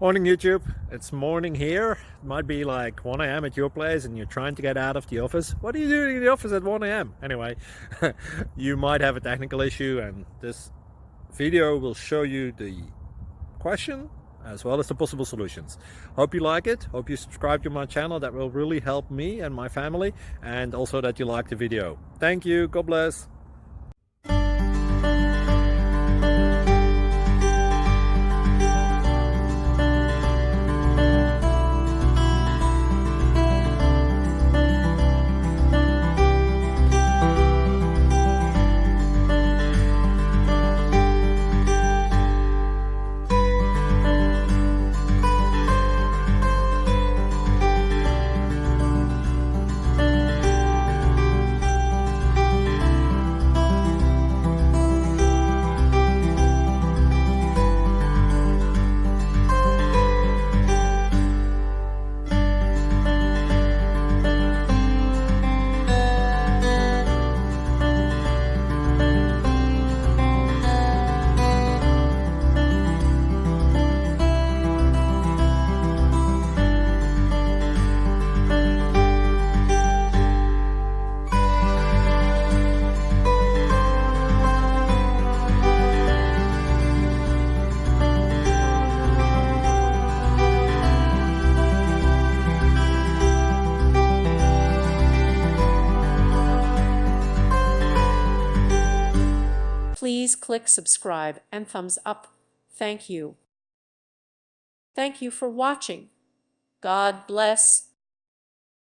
Morning YouTube, it's morning here. It might be like 1 a.m. at your place and you're trying to get out of the office. What are you doing in the office at 1 a.m.? Anyway, you might have a technical issue and this video will show you the question as well as the possible solutions. Hope you like it, hope you subscribe to my channel. That will really help me and my family, and also that you like the video. Thank you, God bless. Please click subscribe and thumbs up. Thank you. Thank you for watching. God bless.